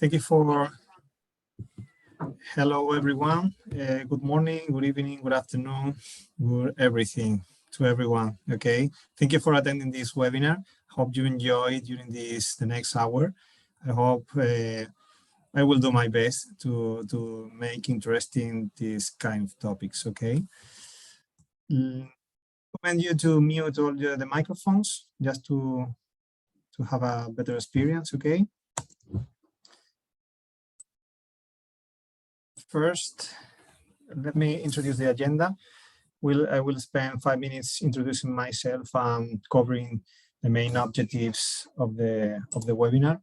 Thank you for, hello everyone. Good morning, good evening, good afternoon, good everything to everyone, okay? Thank you for attending this webinar. Hope you enjoy during the next hour. I hope I will do my best to make interesting these kind of topics, okay? Recommend you to mute all the microphones just to have a better experience, okay? First, let me introduce the agenda. I will spend 5 minutes introducing myself and covering the main objectives of the webinar.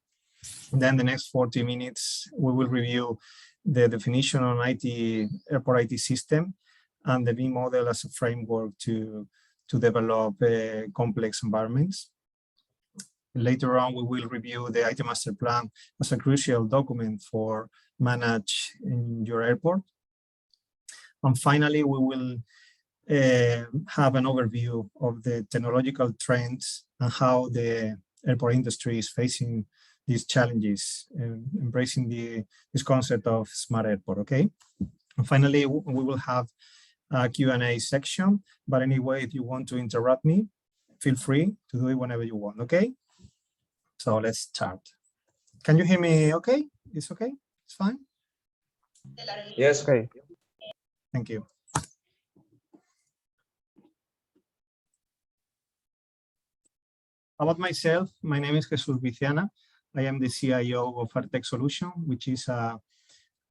And then the next 40 minutes, we will review the definition on airport IT system and the V model as a framework to develop complex environments. Later on, we will review the IT master plan as a crucial document for manage in your airport. And finally, we will have an overview of the technological trends and how the airport industry is facing these challenges, embracing this concept of smart airport, okay? And finally, we will have a Q&A section, but anyway, if you want to interrupt me, feel free to do it whenever you want, okay? So let's start. Can you hear me okay? It's okay? It's fine? Yes. Okay. Thank you. About myself, my name is Jesús Viciana. I am the CIO of Artec Solution, which is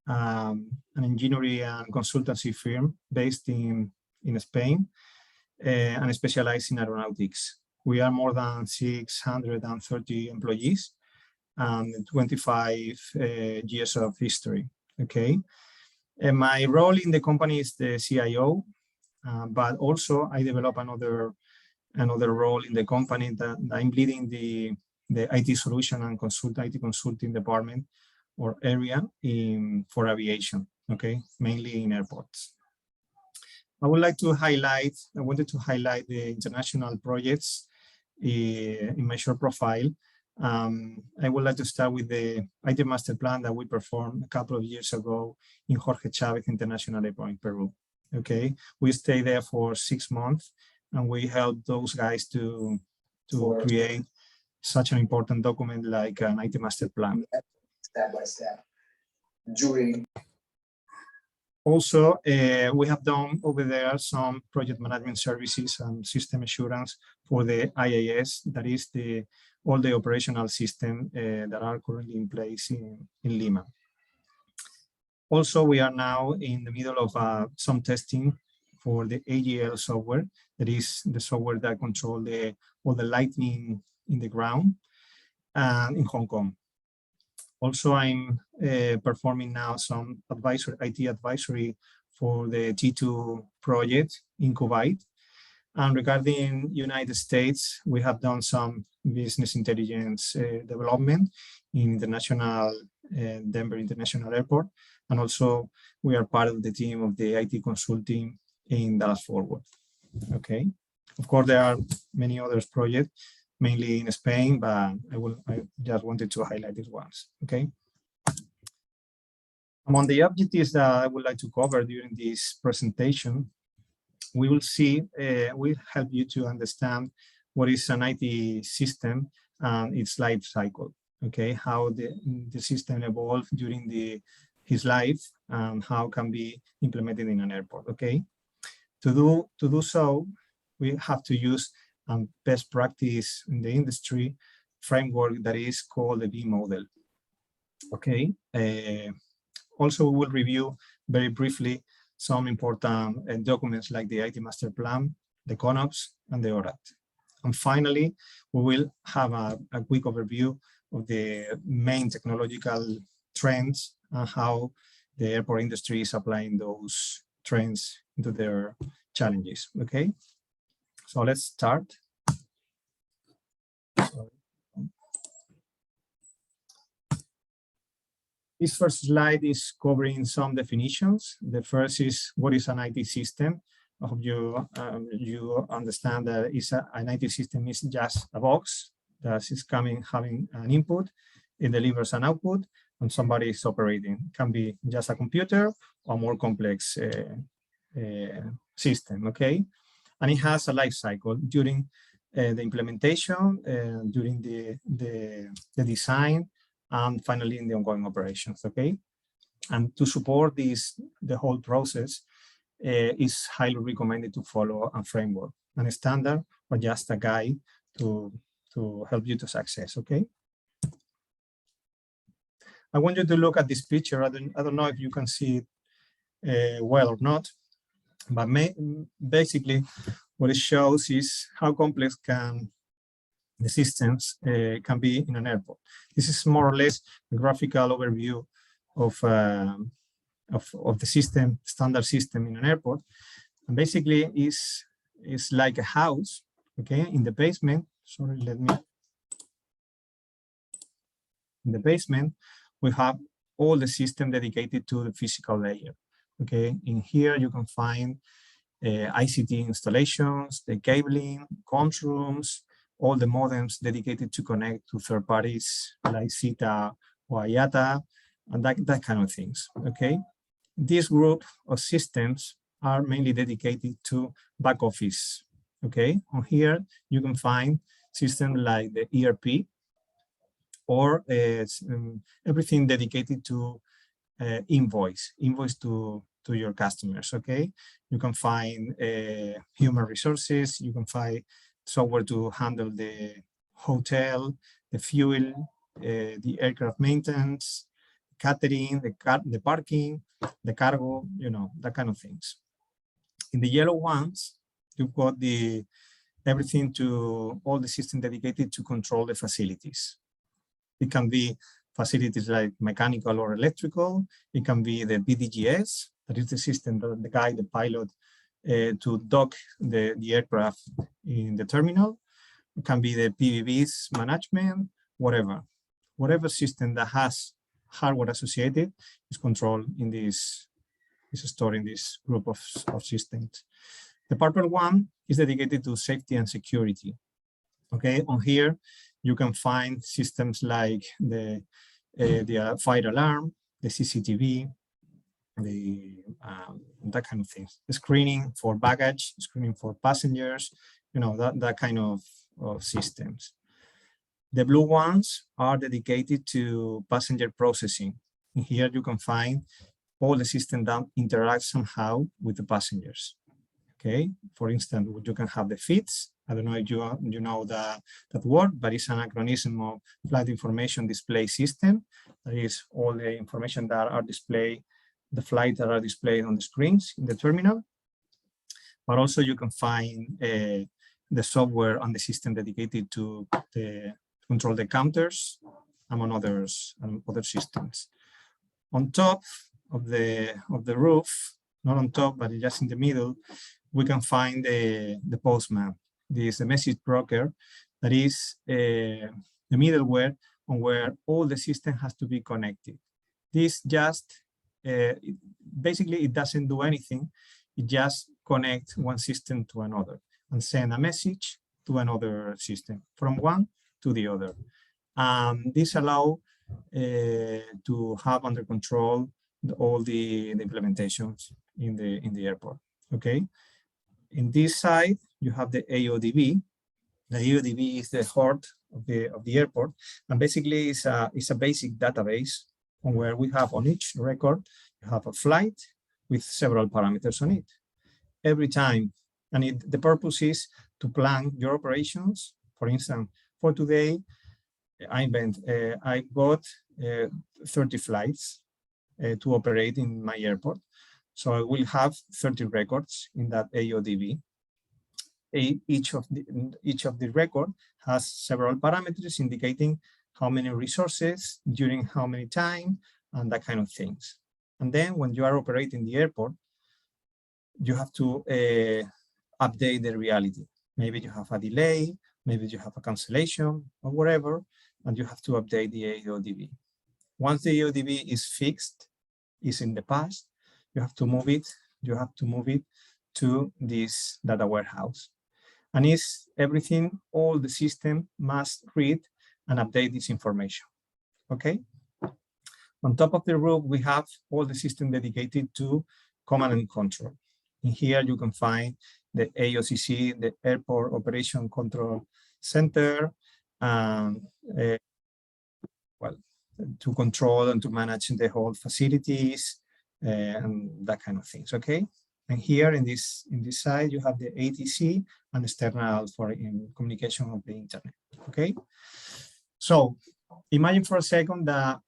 an engineering and consultancy firm based in Spain and specialized in aeronautics. We are more than 630 employees and 25 years of history, okay? And my role in the company is the CIO, but also I develop another role in the company that I'm leading the IT solution and IT consulting department or area for aviation, okay, mainly in airports. I wanted to highlight the international projects in my short profile. I would like to start with the IT master plan that we performed a couple of years ago in Jorge Chávez International Airport in Peru, okay? We stayed there for 6 months and we helped those guys to create such an important document like an IT master plan. Step by step. Also, we have done over there some project management services and system assurance for the IAS, that is all the operational system that are currently in place in Lima. Also, we are now in the middle of some testing for the AGL software, that is the software that controls all the lighting in the ground and in Hong Kong. Also, I'm performing now some IT advisory for the T2 project in Kuwait. And regarding United States, we have done some business intelligence development in international Denver International Airport. And also, we are part of the team of the IT consulting in Dallas-Fort Worth. Okay. Of course, there are many other projects, mainly in Spain, but I just wanted to highlight these ones, okay? Among the objectives that I would like to cover during this presentation, we will see, will help you to understand what is an IT system and its life cycle, okay? How the system evolved during his life and how can be implemented in an airport, okay? To do so, we have to use best practice in the industry framework that is called the V model. Okay. Also, we will review very briefly some important documents like the IT master plan, the CONOPS, and the ORAT. And finally, we will have a quick overview of the main technological trends and how the airport industry is applying those trends into their challenges. Okay. So let's start. This first slide is covering some definitions. The first is what is an IT system. I hope you understand that an IT system is just a box that is having an input it delivers an output and somebody is operating. It can be just a computer or a more complex system, okay? And it has a life cycle during the implementation, during the design, and finally in the ongoing operations, okay? And to support this, the whole process, is highly recommended to follow a framework and a standard or just a guide to help you to success, okay? I want you to look at this picture. I don't know if you can see it well or not, but basically what it shows is how complex can the systems can be in an airport. This is more or less a graphical overview of the system, standard system in an airport. And basically is like a house, okay? In the basement, sorry, in the basement, we have all the system dedicated to the physical layer, okay? In here, you can find ICT installations, the cabling, comms rooms, all the modems dedicated to connect to third parties like SITA or IATA, and that kind of things, okay? This group of systems are mainly dedicated to back office, okay? On here, you can find systems like the ERP or everything dedicated to invoice to your customers, okay? You can find human resources, you can find software to handle the hotel, the fuel, the aircraft maintenance, catering, the parking, the cargo, you know, that kind of things. In the yellow ones, you've got everything to all the system dedicated to control the facilities. It can be facilities like mechanical or electrical. It can be the BDGS, that is the system that the guide, the pilot, to dock the aircraft in the terminal. It can be the PBB's management, whatever system that has hardware associated is controlled in this, is stored in this group of systems. The purple one is dedicated to safety and security. Okay, on here you can find systems like the fire alarm, the CCTV, that kind of things. The screening for baggage, screening for passengers, you know, that kind of systems. The blue ones are dedicated to passenger processing. And here you can find all the systems that interact somehow with the passengers. Okay, for instance, you can have the FITS. I don't know if you know that word, but it's an acronym of Flight Information Display System. That is all the information that are displayed, the flights that are displayed on the screens in the terminal. But also you can find the software and the system dedicated to control the counters, among other systems. On top of the roof, not on top, but just in the middle, we can find the postman. This is the message broker, that is the middleware on where all the system has to be connected. This just, basically it doesn't do anything. It just connects one system to another and send a message to another system from one to the other. This allows to have under control all the implementations in the airport. Okay. In this side, you have the AODB. The AODB is the heart of the airport, and basically it's a basic database on where we have on each record you have a flight with several parameters on it. Every time, and the purpose is to plan your operations. For instance, for today, I got 30 flights to operate in my airport. So I will have 30 records in that AODB. Each of the record has several parameters indicating how many resources, during how many time, and that kind of things. And then when you are operating the airport, you have to update the reality. Maybe you have a delay, maybe you have a cancellation or whatever, and you have to update the AODB. Once the AODB is fixed, is in the past, you have to move it to this data warehouse. And it's everything, all the system must read and update this information. okay? On top of the roof, we have all the system dedicated to command and control. In here, you can find the AOCC, the Airport Operation Control Center, well, to control and to manage the whole facilities and that kind of things, okay? And here in this side, you have the ATC and external for communication of the internet, okay? So imagine for a second that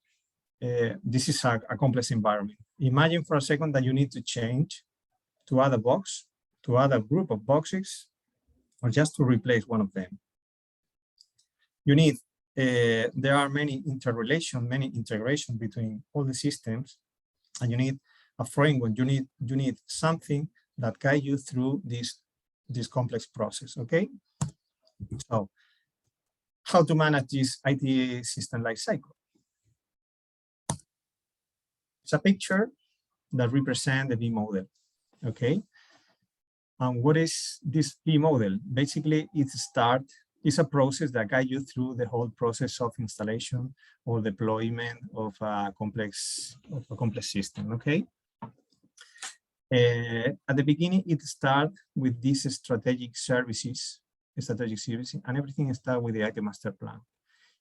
this is a complex environment. Imagine for a second that you need to change to other box, to other group of boxes, or just to replace one of them. You need, there are many interrelations, many integration between all the systems, and you need a framework. You need something that guide you through this complex process, okay? So how to manage this IT system life cycle? It's a picture that represents the V model, okay? And what is this V model? Basically, it's a process that guides you through the whole process of installation or deployment of a complex system, okay? At the beginning, it starts with these strategic services, and everything starts with the IT master plan.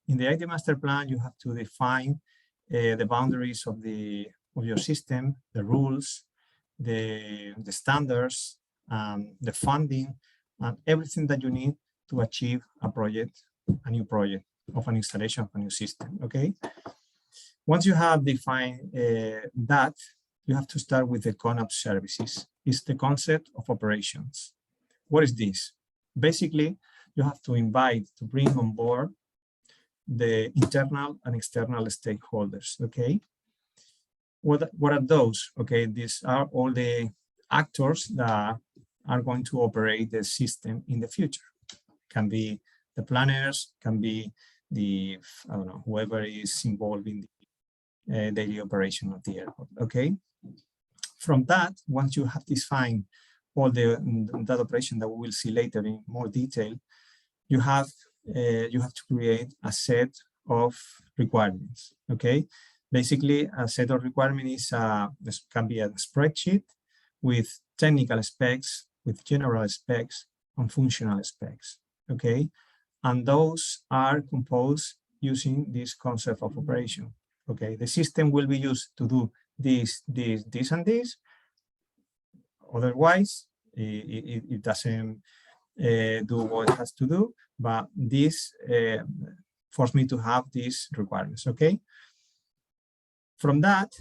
In the IT master plan, you have to define the boundaries of your system, the rules, the standards, the funding, and everything that you need to achieve a new project of an installation of a new system, okay? Once you have defined that, you have to start with the CONOP services. It's the concept of operations. What is this? Basically, you have to bring on board the internal and external stakeholders, okay? What are those? Okay, these are all the actors that are going to operate the system in the future. Can be the planners, can be the, I don't know, whoever is involved in the daily operation of the airport, okay? From that, once you have defined all that operation that we will see later in more detail, you have to create a set of requirements, okay? Basically, a set of requirements this can be a spreadsheet with technical specs, with general specs, and functional specs, okay? And those are composed using this concept of operation, okay? The system will be used to do this, and this. Otherwise, it doesn't do what it has to do, but this forced me to have these requirements, okay? From that,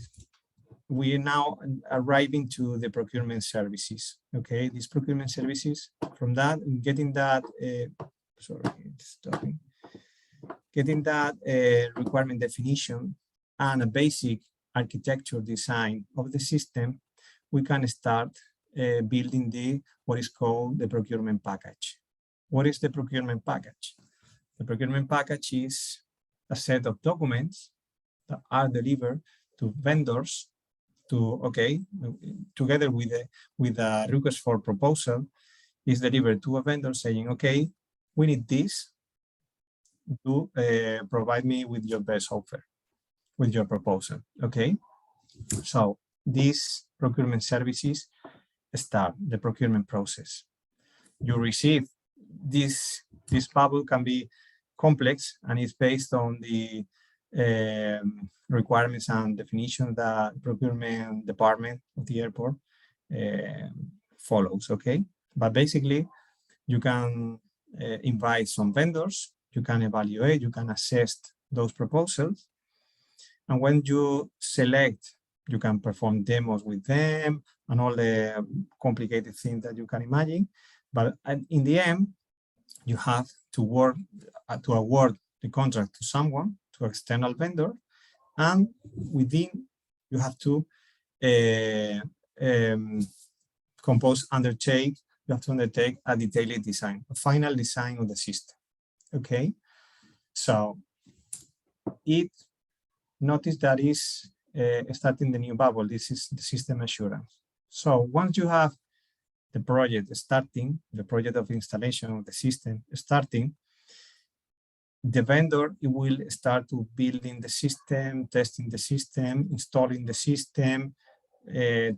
we are now arriving to the procurement services, okay? These procurement services, from that, getting that, getting that requirement definition and a basic architecture design of the system, we can start building what is called the procurement package. What is the procurement package? The procurement package is a set of documents that are delivered to vendors together with a request for proposal is delivered to a vendor saying, okay, we need this to provide me with your best offer, with your proposal, okay? So these procurement services start the procurement process. You receive this bubble can be complex and it's based on the requirements and definition that procurement department of the airport follows, okay? But basically, you can invite some vendors, you can evaluate, you can assess those proposals. And when you select, you can perform demos with them and all the complicated things that you can imagine. But in the end, you have to work to award the contract to someone, to an external vendor, and within you have to undertake a detailed design, a final design of the system. Okay, so notice that is starting the new bubble. This is the system assurance. So once you have the project starting, the project of installation of the system starting, the vendor, it will start to building the system, testing the system, installing the system,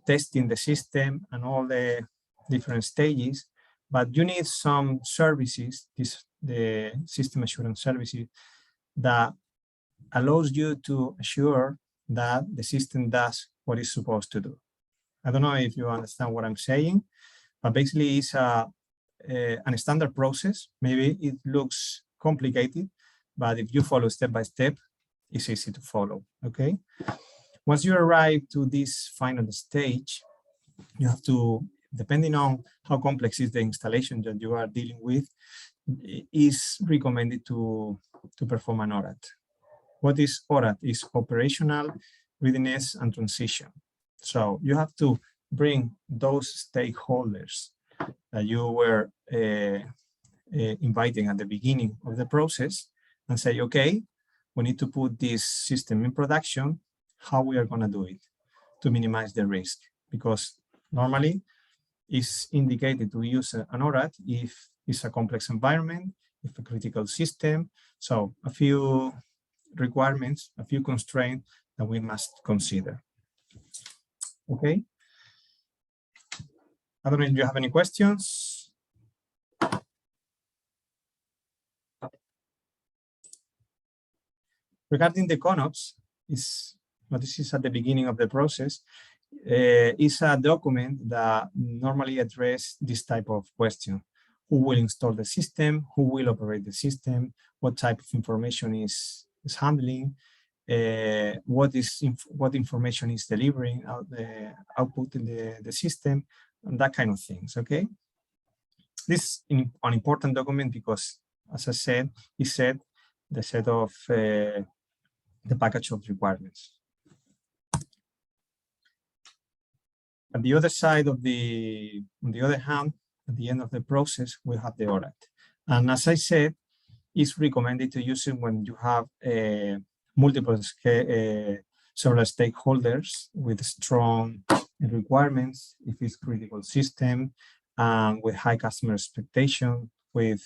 testing the system, and all the different stages. But you need some services, the system assurance services, that allows you to assure that the system does what it's supposed to do. I don't know if you understand what I'm saying, but basically it's a standard process. Maybe it looks complicated, but if you follow step by step, it's easy to follow, okay? Once you arrive to this final stage, you have to, depending on how complex is the installation that you are dealing with, is recommended to perform an audit. What is audit? Is operational readiness and transition. So you have to bring those stakeholders that you were inviting at the beginning of the process and say, okay, we need to put this system in production. How we are going to do it to minimize the risk? Because normally it's indicated to use an audit if it's a complex environment, if a critical system. So a few requirements, a few constraints that we must consider. Okay. I don't know if you have any questions. Regarding the CONOPS, this is at the beginning of the process, is a document that normally addresses this type of question. Who will install the system? Who will operate the system? What type of information is handling? What information is delivering the output in the system, and that kind of things, okay? This is an important document because, as I said, it set the set of the package of requirements. At the other side of on the other hand, at the end of the process, we have the audit. And as I said, it's recommended to use it when you have multiple several stakeholders with strong requirements, if it's critical system, with high customer expectation, with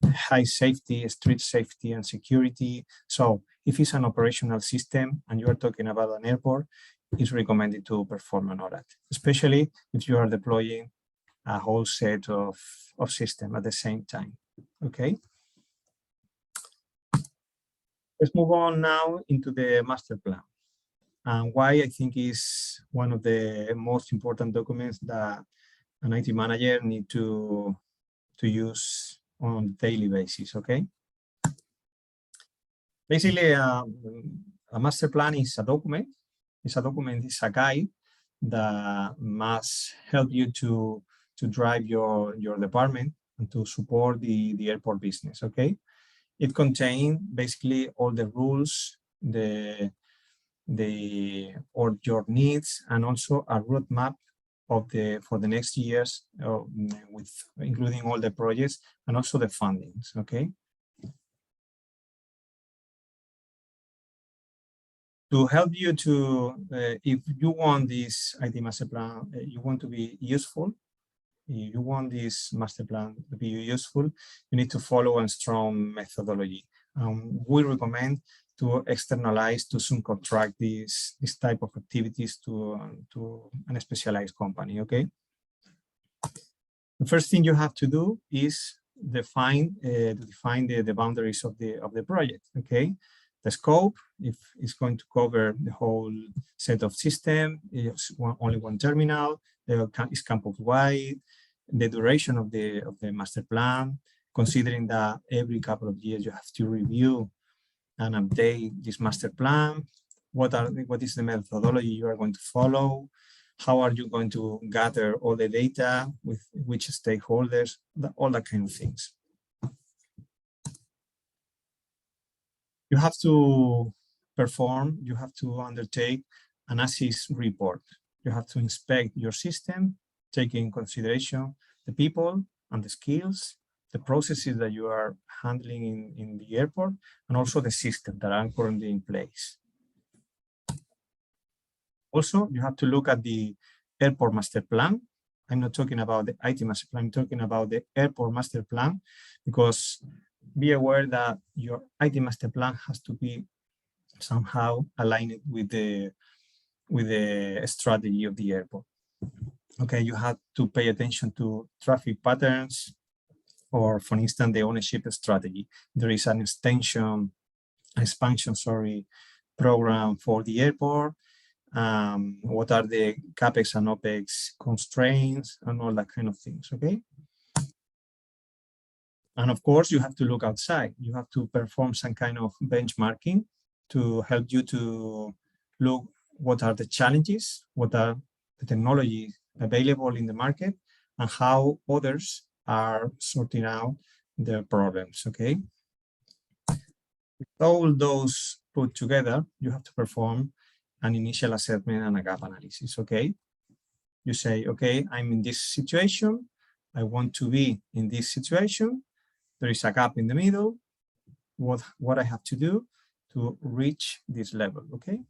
high safety, strict safety and security. So if it's an operational system and you are talking about an airport, it's recommended to perform an audit, especially if you are deploying a whole set of systems at the same time, okay? Let's move on now into the master plan. And why I think is one of the most important documents that an IT manager need to use on a daily basis, okay? Basically, a master plan is a document. It's a guide that must help you to drive your department and to support the airport business, okay? It contains basically all the rules, or your needs, and also a roadmap for the next years, with including all the projects and also the fundings, okay? To help you to, if you want this IT master plan, you want to be useful, you want this master plan to be useful, you need to follow a strong methodology. We recommend to externalize, to subcontract this type of activities to a specialized company, okay? The first thing you have to do is define the boundaries of the project, okay? The scope, if it's going to cover the whole set of system, it's only one terminal, it's campus-wide, the duration of the master plan, considering that every couple of years you have to review and update this master plan. What is the methodology you are going to follow? How are you going to gather all the data, with which stakeholders, all that kind of things. You have to perform, you have to undertake an ASIS report. You have to inspect your system, taking in consideration the people and the skills, the processes that you are handling in the airport, and also the systems that are currently in place. Also, you have to look at the airport master plan. I'm not talking about the IT master plan, I'm talking about the airport master plan, because be aware that your IT master plan has to be somehow aligned with the strategy of the airport. Okay, you have to pay attention to traffic patterns, or for instance, the ownership strategy. There is an expansion, program for the airport. What are the CapEx and OpEx constraints and all that kind of things, okay? And of course, you have to look outside. You have to perform some kind of benchmarking to help you to look what are the challenges, what are the technologies available in the market, and how others are sorting out their problems, okay? With all those put together, you have to perform an initial assessment and a gap analysis, okay? You say, okay, I'm in this situation. I want to be in this situation. There is a gap in the middle. What I have to do to reach this level, okay?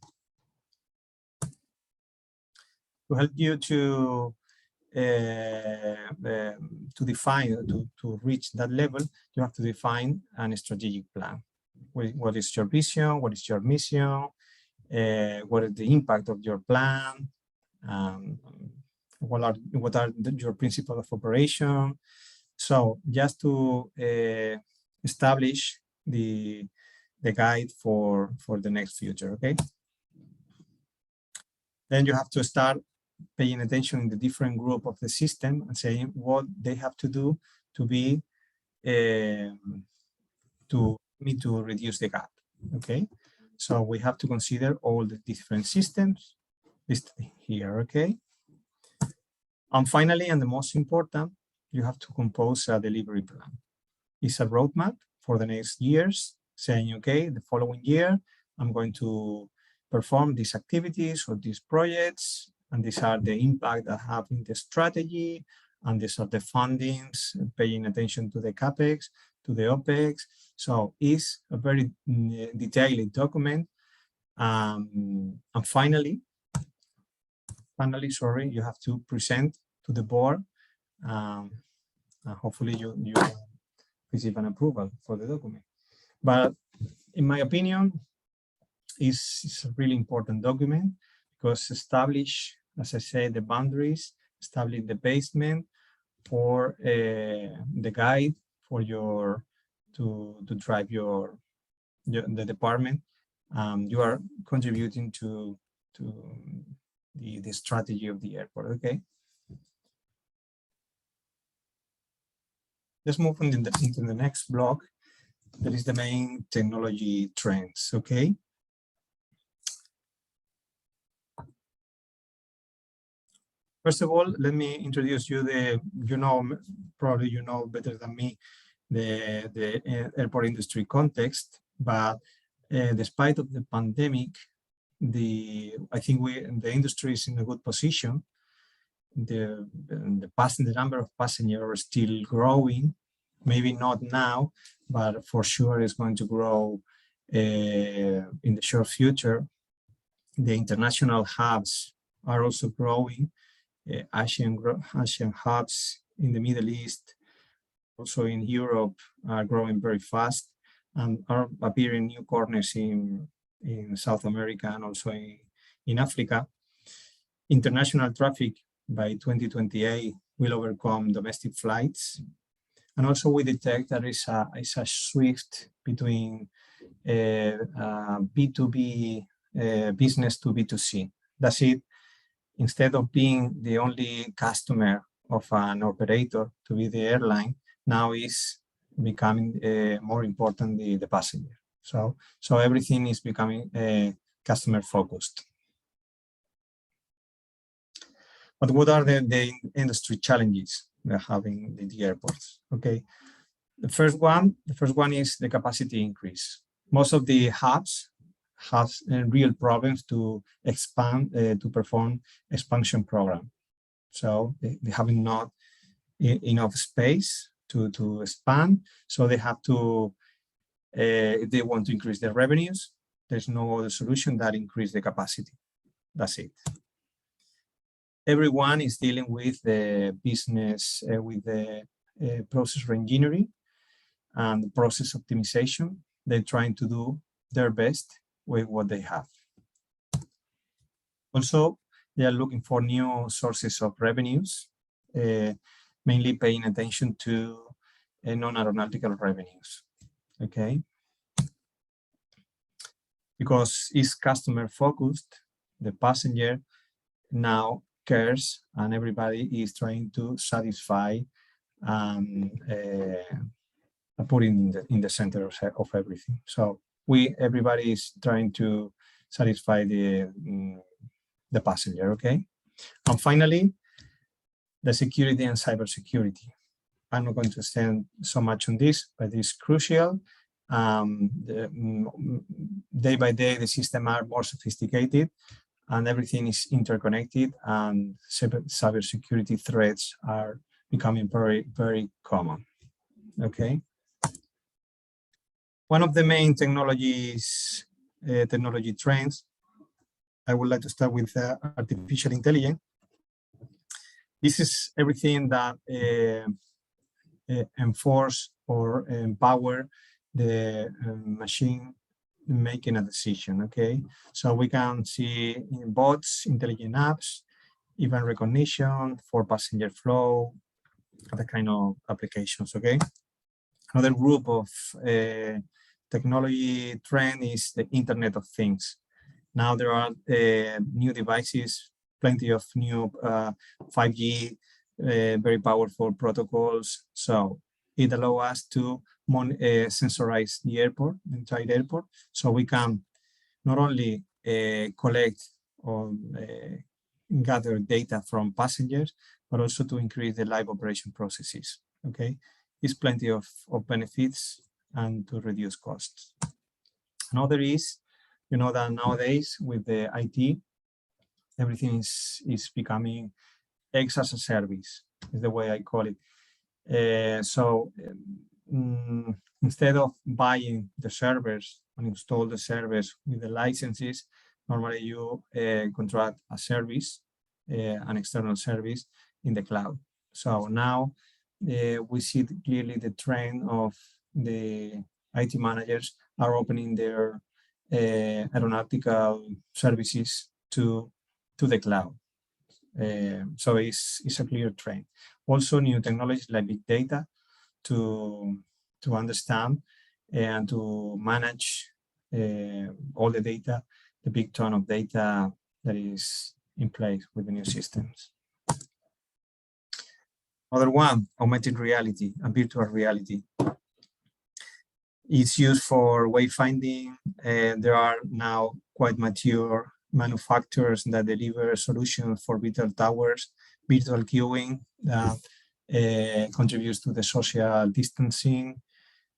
To help you to define, to reach that level, you have to define a strategic plan. What is your vision? What is your mission? What is the impact of your plan? What are your principles of operation? So just to establish the guide for the next future, okay? Then you have to start paying attention in the different group of the system and saying what they have to do to be to reduce the gap, okay? So we have to consider all the different systems listed here, okay? And finally, and the most important, you have to compose a delivery plan. It's a roadmap for the next years, saying, okay, the following year, I'm going to perform these activities or these projects, and these are the impact that have in the strategy, and these are the fundings, paying attention to the CapEx, to the OpEx. So it's a very detailed document. And finally, sorry, you have to present to the board. Hopefully you receive an approval for the document. But in my opinion, it's a really important document because establish, as I say, the boundaries, establish the basement for the guide for your to drive the department. You are contributing to the strategy of the airport. Okay. Let's move on into the next block. That is the main technology trends. Okay. First of all, let me introduce you probably you know better than me, the airport industry context, but despite of the pandemic, I think the industry is in a good position. The number of passengers are still growing, maybe not now, but for sure it's going to grow in the short future. The international hubs are also growing. Asian hubs in the Middle East, also in Europe, are growing very fast and are appearing new corners in South America and also in Africa. International traffic by 2028 will overcome domestic flights. And also we detect there is a shift between B2B business to B2C. That's it. Instead of being the only customer of an operator to be the airline, now is becoming more important the passenger. So everything is becoming customer focused. But what are the industry challenges we're having in the airports? Okay, the first one is the capacity increase. Most of the hubs have real problems to expand, to perform expansion program. So they have not enough space to expand. So they have to, if they want to increase their revenues, there's no other solution that increase the capacity. That's it. Everyone is dealing with the business, with the process reengineering. and process optimization. They're trying to do their best with what they have. Also, they are looking for new sources of revenues, mainly paying attention to non-aeronautical revenues, okay? Because it's customer focused, the passenger now cares and everybody is trying to satisfy and put in the center of everything. So everybody is trying to satisfy the passenger, okay? And finally, the security and cybersecurity. I'm not going to extend so much on this, but it's crucial. Day by day, the systems are more sophisticated and everything is interconnected, and cybersecurity threats are becoming very, very common, okay? One of the main technology trends, I would like to start with artificial intelligence. This is everything that enforce or empower the machine making a decision, okay? So we can see in bots, intelligent apps, event recognition for passenger flow, other kind of applications, okay? Another group of technology trend is the Internet of Things. Now there are new devices, plenty of new 5G, very powerful protocols. So it allows us to sensorize the airport, the entire airport. So we can not only collect or gather data from passengers, but also to increase the live operation processes, okay? There's plenty of benefits and to reduce costs. Another is, you know, that nowadays with the IT, everything is becoming X as a service, is the way I call it. Instead of buying the servers and install the servers with the licenses, normally you contract a service, an external service in the cloud. So now we see clearly the trend of the IT managers are opening their aeronautical services to the cloud. So it's a clear trend. Also new technologies like big data to understand and to manage all the data, the big ton of data that is in place with the new systems. Other one, augmented reality and virtual reality. It's used for wayfinding. There are now quite mature manufacturers that deliver solutions for virtual towers, virtual queuing that contributes to the social distancing,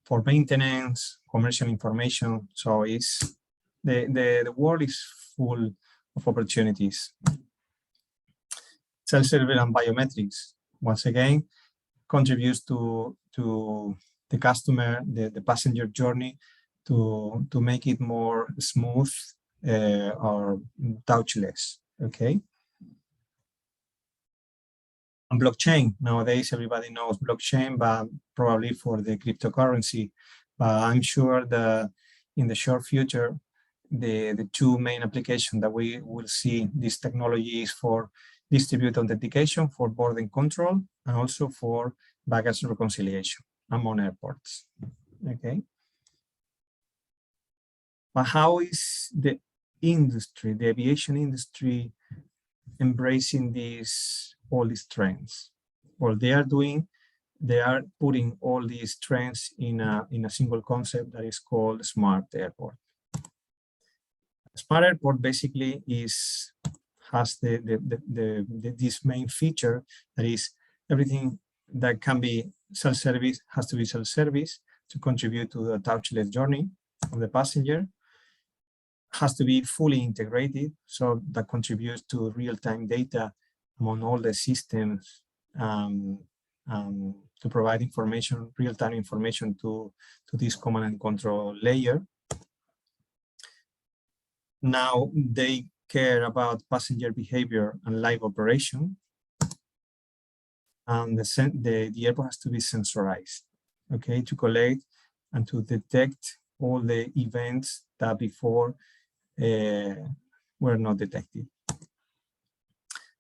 for maintenance, commercial information. So it's the world is full of opportunities. Self-service and biometrics, once again, contributes to the customer, the passenger journey to make it more smooth or touchless, okay? And blockchain, nowadays everybody knows blockchain, but probably for the cryptocurrency. But I'm sure that in the short future, the two main applications that we will see this technology is for distributed authentication for boarding control and also for baggage reconciliation among airports, okay? But how is the industry, the aviation industry, embracing all these trends? Well, they are putting all these trends in a single concept that is called smart airport. Smart airport basically has this main feature that is everything that can be self-service has to be self-service to contribute to the touchless journey of the passenger, has to be fully integrated, so that contributes to real-time data among all the systems to provide information, real-time information to this command and control layer. Now they care about passenger behavior and live operation. And the airport has to be sensorized, okay, to collect and to detect all the events that before were not detected.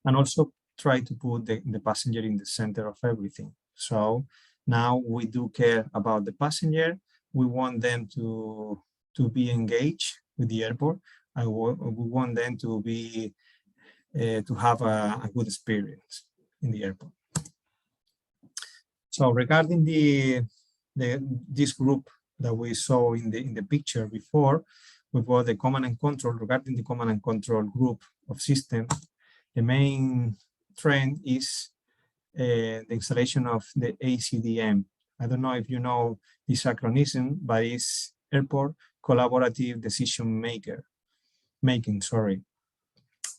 And also try to put the passenger in the center of everything. So now we do care about the passenger. We want them to be engaged with the airport. We want them to be to have a good experience in the airport. So regarding this group that we saw in the picture before, we've got the command and control. Regarding the command and control group of systems, the main trend is the installation of the ACDM. I don't know if you know this acronym, but it's Airport Collaborative Decision Making. Sorry.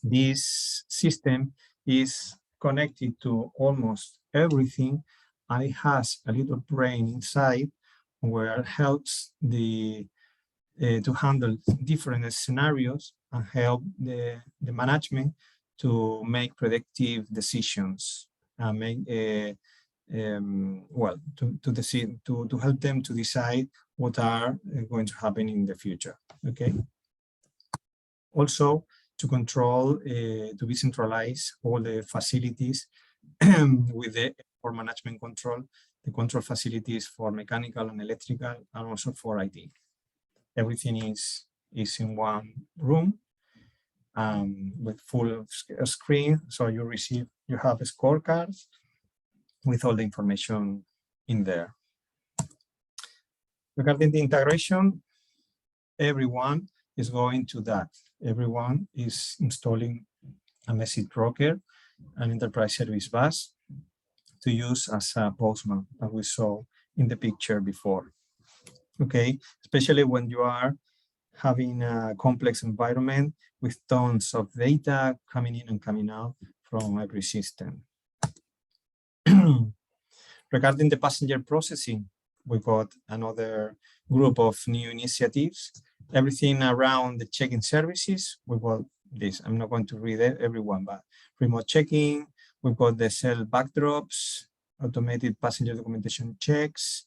This system is connected to almost everything, and it has a little brain inside where it helps to handle different scenarios and help the management to make predictive decisions and make to help them to decide what are going to happen in the future. Okay. Also, to control, to decentralize all the facilities with the airport management control, the control facilities for mechanical and electrical, and also for IT. Everything is in one room with full screen. So you have scorecards with all the information in there. Regarding the integration, everyone is going to that. Everyone is installing a message broker, an enterprise service bus to use as a postman, as we saw in the picture before. Okay, especially when you are having a complex environment with tons of data coming in and coming out from every system. Regarding the passenger processing, we got another group of new initiatives. Everything around the check-in services, we got this. I'm not going to read everyone, but remote check-in, we've got the cell backdrops, automated passenger documentation checks,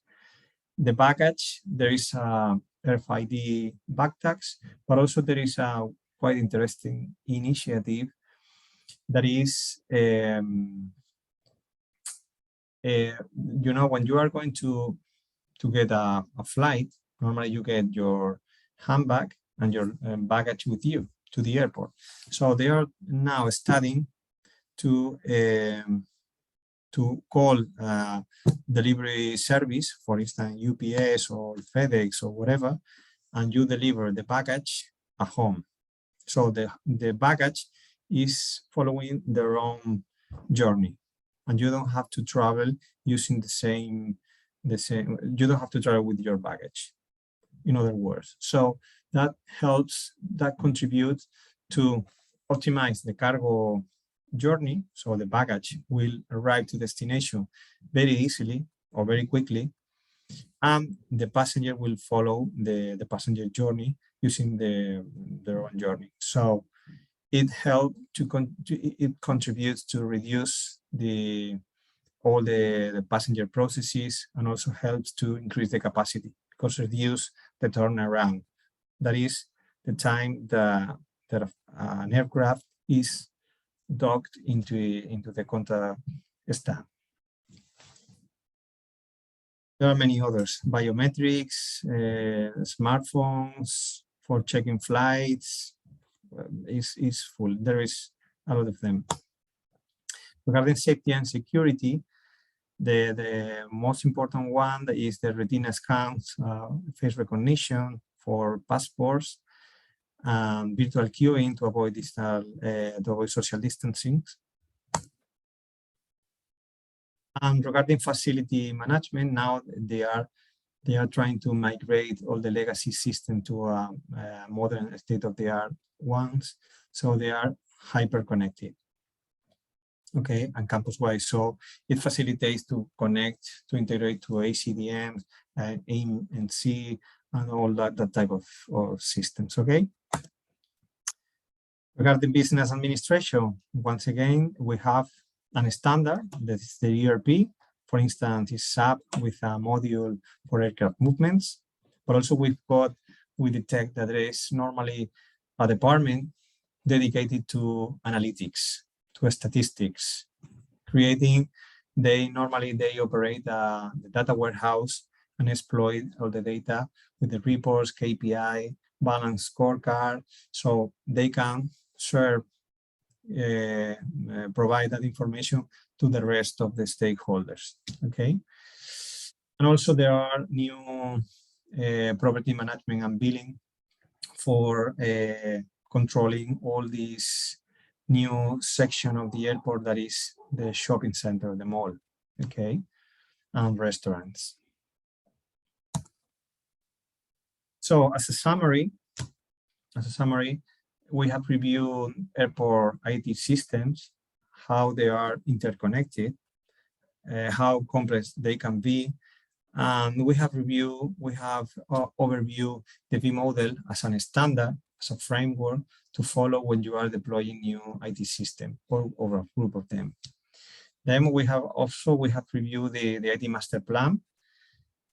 the baggage, there is a RFID bag tags, but also there is a quite interesting initiative that is, you know, when you are going to get a flight, normally you get your handbag and your baggage with you to the airport. So they are now studying to call delivery service, for instance, UPS or FedEx or whatever, and you deliver the baggage at home. So the baggage is following their own journey, and you don't have to travel using the same, you don't have to travel with your baggage, in other words. So that helps, that contributes to optimize the cargo journey. So the baggage will arrive to destination very easily or very quickly, and the passenger will follow the passenger journey using their own journey. So it helps it contributes to reduce all the passenger processes, and also helps to increase the capacity because reduce the turnaround. That is the time that an aircraft is docked into the contact stand. There are many others, biometrics, smartphones for checking flights, is full. There is a lot of them. Regarding safety and security, the most important one is the retina scans, face recognition for passports, virtual queuing to avoid social distancing. And regarding facility management, now they are trying to migrate all the legacy system to a modern state-of-the-art ones, so they are hyper-connected. Okay, and campus-wise, so it facilitates to connect, to integrate to ACDM, AIM and C, and all that type of systems. Okay. Regarding business administration, once again, we have a standard that is the ERP. For instance, is SAP with a module for aircraft movements. but also we detect that there is normally a department dedicated to analytics, to statistics, creating. They operate the data warehouse and exploit all the data with the reports, KPI, balance scorecard, so they can share, provide that information to the rest of the stakeholders. Okay, and also there are new property management and billing for controlling all these new section of the airport that is the shopping center, the mall, okay, and restaurants. So as a summary, we have reviewed airport IT systems, how they are interconnected, how complex they can be, and we have overview the V model as a standard, as a framework to follow when you are deploying new IT system or a group of them. Then we have reviewed the IT master plan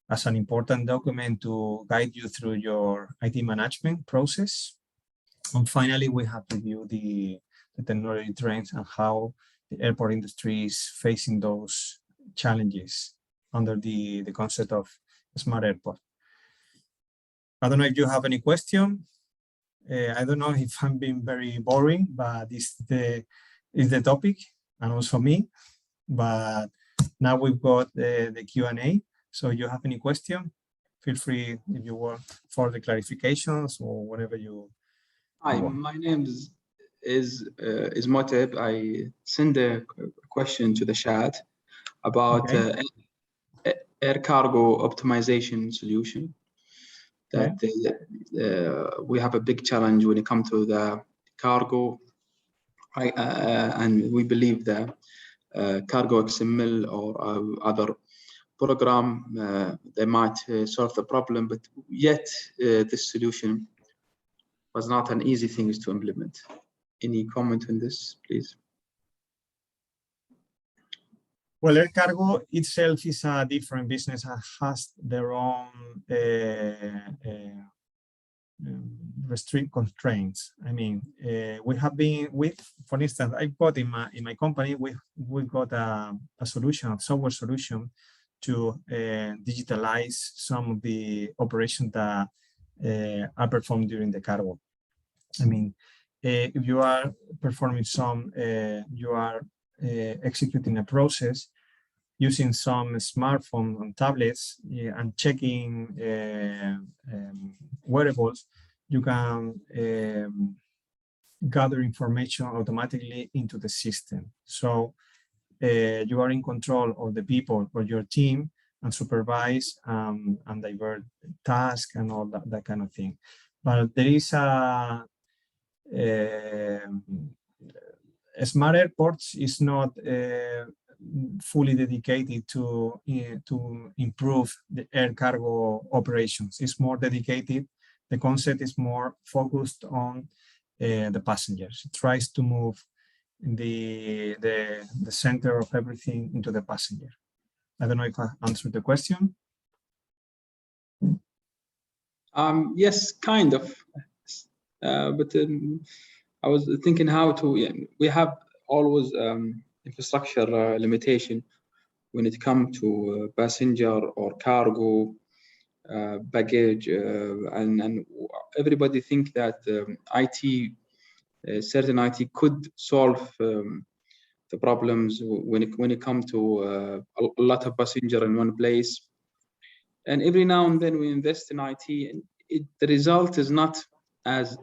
as an important document to guide you through your IT management process. And finally, we have reviewed the technology trends and how the airport industry is facing those challenges under the concept of smart airport. I don't know if you have any question. I don't know if I'm being very boring, but this is the topic, and also me. But now we've got the Q&A. So if you have any question, feel free if you want for the clarifications or whatever you. Hi, my name is Motib. I send a question to the chat about air cargo optimization solution. That we have a big challenge when it comes to the cargo, and we believe that cargo XML or other program they might solve the problem, but yet this solution was not an easy thing to implement. Any comment on this, please? Well, air cargo itself is a different business and has their own restrict constraints. I mean, we have been with, for instance, I've got in my company, we've got a solution, a software solution to digitalize some of the operations that are performed during the cargo. I mean, if you are performing you are executing a process using some smartphone and tablets and checking wearables, you can gather information automatically into the system. So you are in control of the people or your team and supervise and divert tasks and all that kind of thing. But there is smart airports is not fully dedicated to improve the air cargo operations. It's more dedicated. The concept is more focused on the passengers. It tries to move the center of everything into the passenger. I don't know if I answered the question. Yes, kind of. But I was thinking how to. We have always infrastructure limitation when it comes to passenger or cargo baggage, and everybody think that IT, certain IT could solve the problems when it comes to a lot of passenger in one place. And every now and then we invest in IT, and the result is not as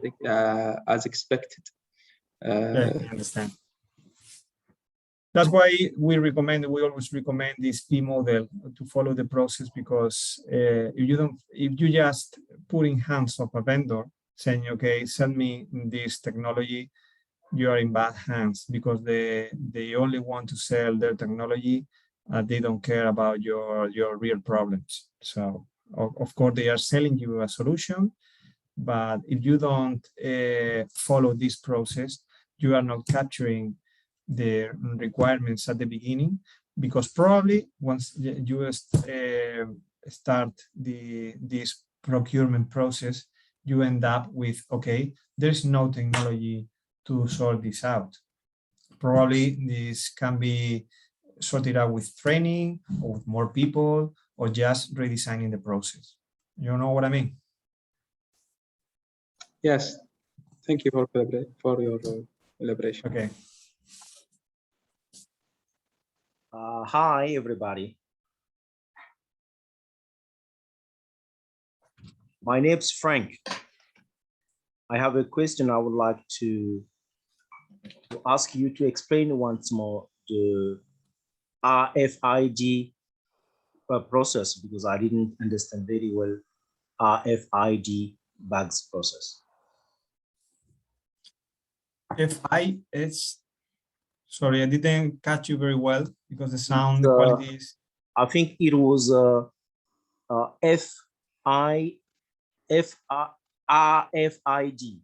expected. Yeah, I understand. That's why we always recommend this P model to follow the process, because if you just put in hands of a vendor saying, okay, send me this technology, you are in bad hands, because they only want to sell their technology. They don't care about your real problems. So of course they are selling you a solution, but if you don't follow this process, you are not capturing the requirements at the beginning, because probably once you start this procurement process, you end up with, okay, there's no technology to sort this out. Probably this can be sorted out with training or with more people or just redesigning the process. You know what I mean? Yes. Thank you for your elaboration. Okay. Hi, everybody. My name's Frank. I have a question I would like to ask you to explain once more the RFID process, because I didn't understand very well RFID bags process. Sorry, I didn't catch you very well because the sound quality is. I think it was RFID,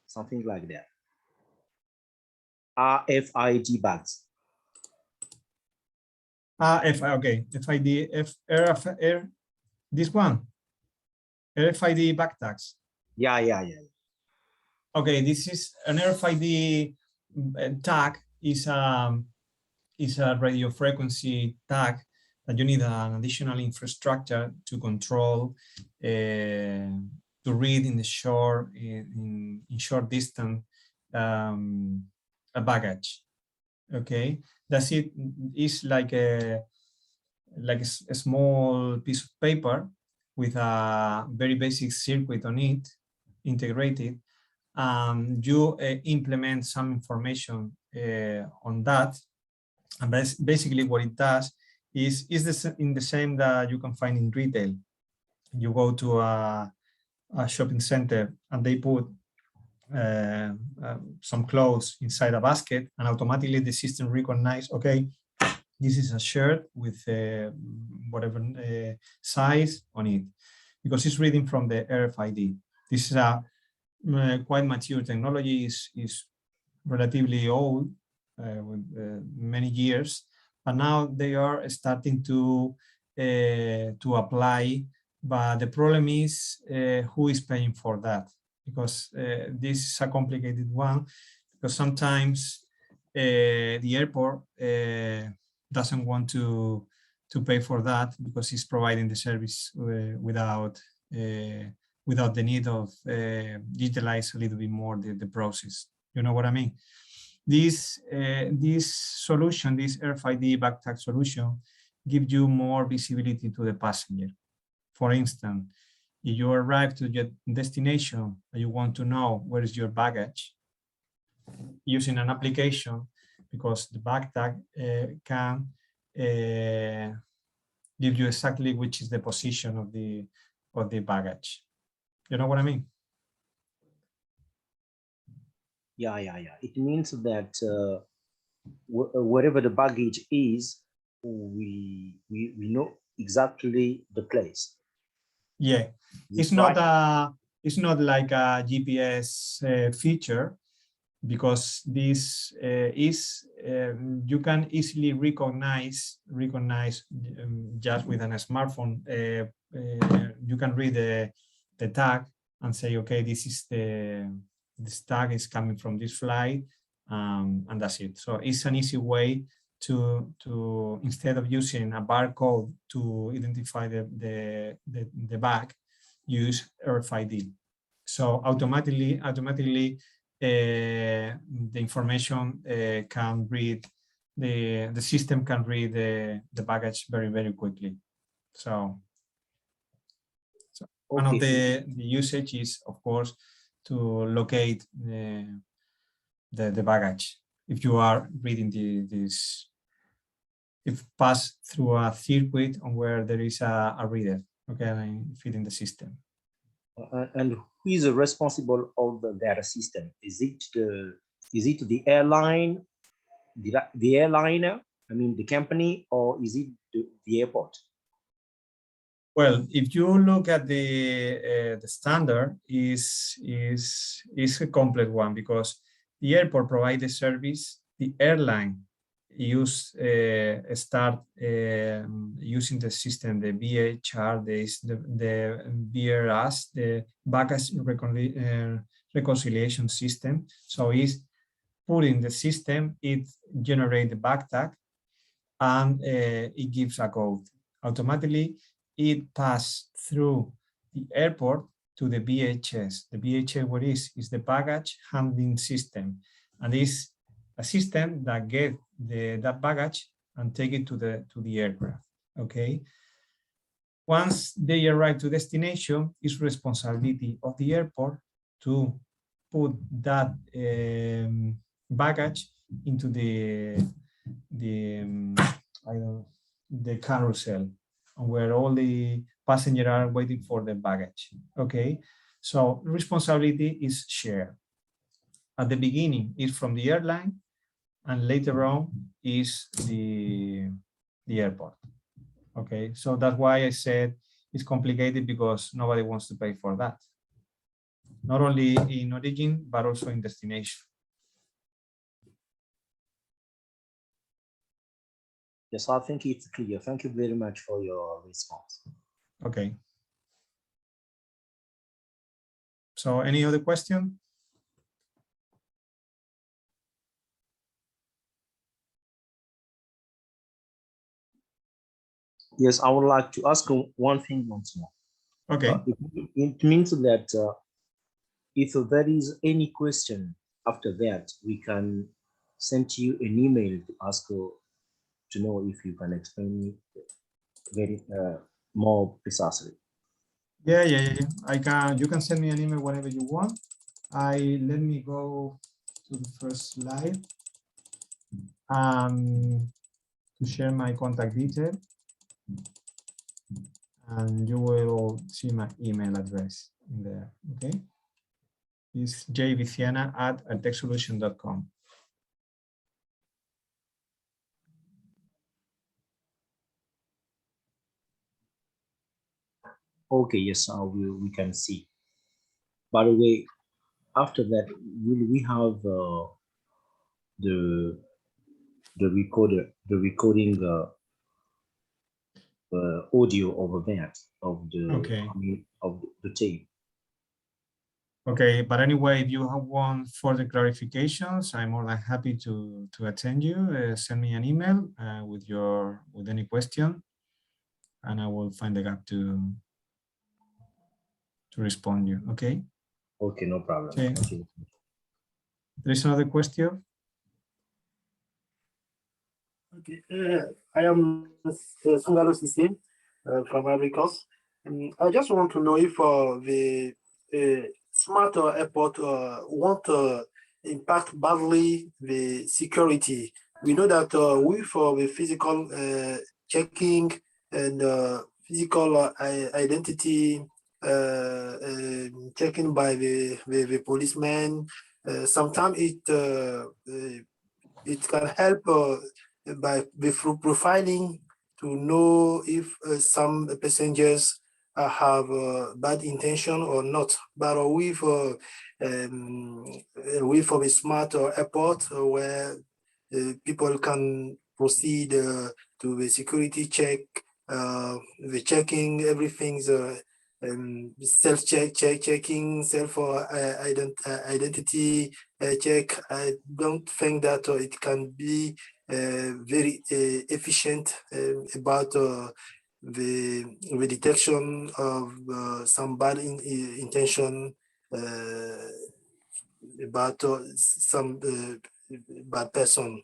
something like that. RFID bags. Okay, FID, this one, RFID backtags. Yeah. Okay, this is an RFID tag is a radio frequency tag that you need an additional infrastructure to control, to read in the short, in short distance, a baggage. Okay, that's it. It's like a small piece of paper with a very basic circuit on it, integrated. You implement some information on that, and basically what it does is in the same that you can find in retail. You go to a shopping center and they put some clothes inside a basket, and automatically the system recognizes, okay, this is a shirt with whatever size on it, because it's reading from the RFID. This is a quite mature technology, is relatively old, with many years, but now they are starting to apply. But the problem is who is paying for that, because this is a complicated one, because sometimes the airport doesn't want to pay for that because it's providing the service without the need of utilize a little bit more the process. You know what I mean? This solution, this RFID backpack solution, gives you more visibility to the passenger. For instance, if you arrive to your destination and you want to know where is your baggage, using an application, because the backpack can give you exactly which is the position of the baggage. You know what I mean? Yeah. It means that wherever the baggage is, we know exactly the place. Yeah, it's not like a GPS feature, because this is you can easily recognize just with a smartphone. You can read the tag and say, okay, this tag is coming from this flight, and that's it. So it's an easy way to instead of using a barcode to identify the bag, use RFID. So automatically the information can read, the system can read the baggage very quickly. So okay. One of the usage is, of course, to locate the baggage. If you are reading if pass through a circuit on where there is a reader, okay, feeding the system. And who is responsible of the data system? Is it the airline, the airliner? I mean, the company, or is it the airport? Well, if you look at the standard, is a complex one, because the airport provides the service, the airline start using the system, the BHR, the BRS, the baggage reconciliation system. So it's put in the system, it generates the back tag, and it gives a code. Automatically, it passes through the airport to the BHS. The BHS, what is the baggage handling system, and it's a system that gets that baggage and take it to the aircraft. Okay. Once they arrive to destination, it's responsibility of the airport to put that baggage into the carousel, where all the passengers are waiting for the baggage. Okay, so responsibility is shared. At the beginning, it's from the airline, and later on is the airport. Okay, so that's why I said it's complicated, because nobody wants to pay for that. Not only in origin, but also in destination. Yes, I think it's clear. Thank you very much for your response. Okay. So any other question? Yes, I would like to ask one thing once more. Okay. It means that if there is any question after that, we can send you an email to ask to know if you can explain very more precisely. Yeah. I can. You can send me an email whenever you want. Let me go to the first slide to share my contact detail, and you will see my email address in there. Okay, it's jviciana@artechsolution.com. Okay, yes, we can see. By the way, after that, will we have the recording audio over that of the Okay. of the tape? Okay, but anyway, if you want further clarifications, I'm more than happy to attend you. Send me an email with any question, and I will find the gap to respond you. Okay. Okay, no problem. Okay. Thank you. There is another question. Okay, I am Sungalo Sisi from Ivory Coast. I just want to know if the smart airport won't impact badly the security. We know that with the physical checking and physical identity checking by the policemen, sometimes it can help by through profiling to know if some passengers have bad intention or not. But with a smart airport where people can proceed to the security check, the checking, everything's checking, self identity check. I don't think that it can be very efficient about the detection of some bad intention about some bad person.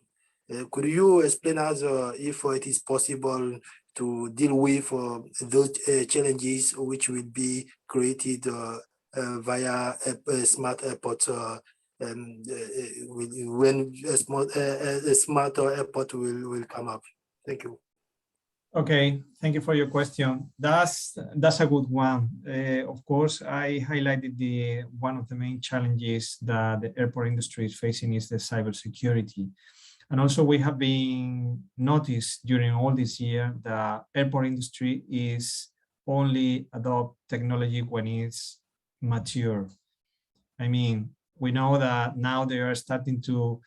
Could you explain us if it is possible to deal with those challenges which will be created via a smart airport when a smart airport will come up? Thank you. Okay, thank you for your question. That's a good one. Of course, I highlighted one of the main challenges that the airport industry is facing is the cybersecurity. And also we have been noticed during all this year that airport industry is only adopt technology when it's mature. I mean, we know that now they are starting to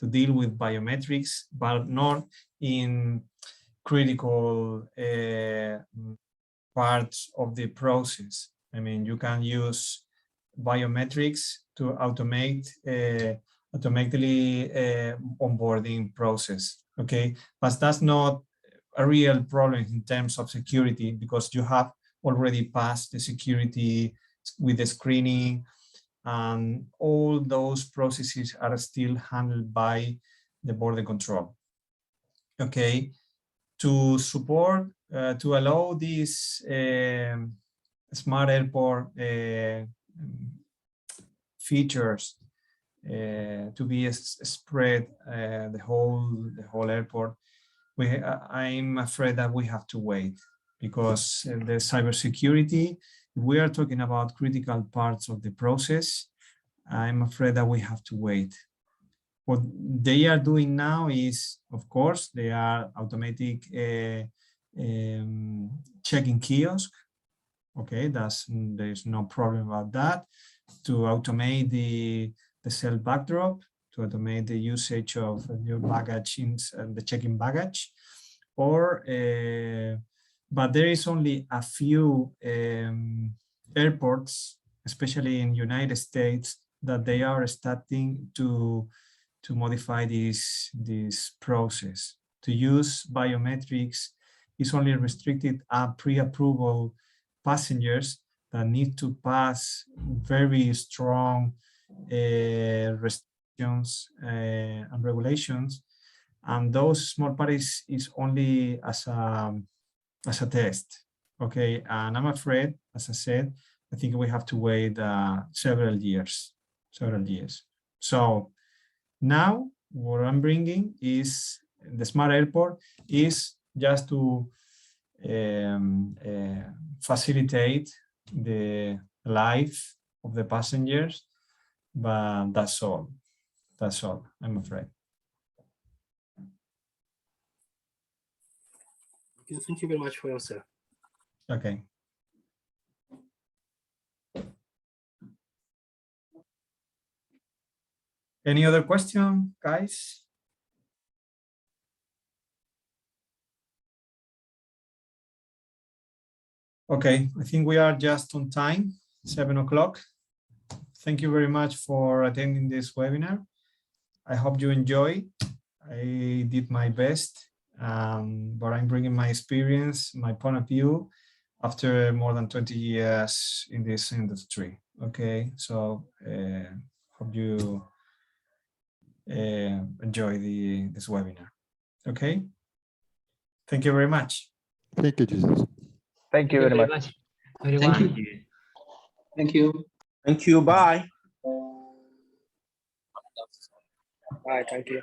to deal with biometrics, but not in critical parts of the process. I mean, you can use biometrics to automate automatically onboarding process, okay? But that's not a real problem in terms of security, because you have already passed the security with the screening, and all those processes are still handled by the border control. Okay, to support, to allow this smart airport features to be spread the whole airport, I'm afraid that we have to wait, because the cybersecurity, we are talking about critical parts of the process. I'm afraid that we have to wait. What they are doing now is, of course, they are automatic checking kiosk. Okay, there's no problem about that. To automate the self backdrop, to automate the usage of your baggage in the check-in baggage, or but there is only a few airports, especially in United States, that they are starting to modify this process. To use biometrics is only restricted at pre-approval passengers that need to pass very strong restrictions and regulations, and those small parties is only as a test. Okay, and I'm afraid, as I said, I think we have to wait several years. So now what I'm bringing is the smart airport is just to facilitate the life of the passengers, but that's all. That's all, I'm afraid. Okay, thank you very much for your answer. Okay. Any other question, guys? Okay, I think we are just on time, 7 o'clock. Thank you very much for attending this webinar. I hope you enjoy. I did my best, but I'm bringing my experience, my point of view, after more than 20 years in this industry. Okay, so hope you enjoy this webinar. Okay, thank you very much. Thank you, Jesus. Thank you very much. Thank you. Thank you. Thank you. Bye. Bye, thank you.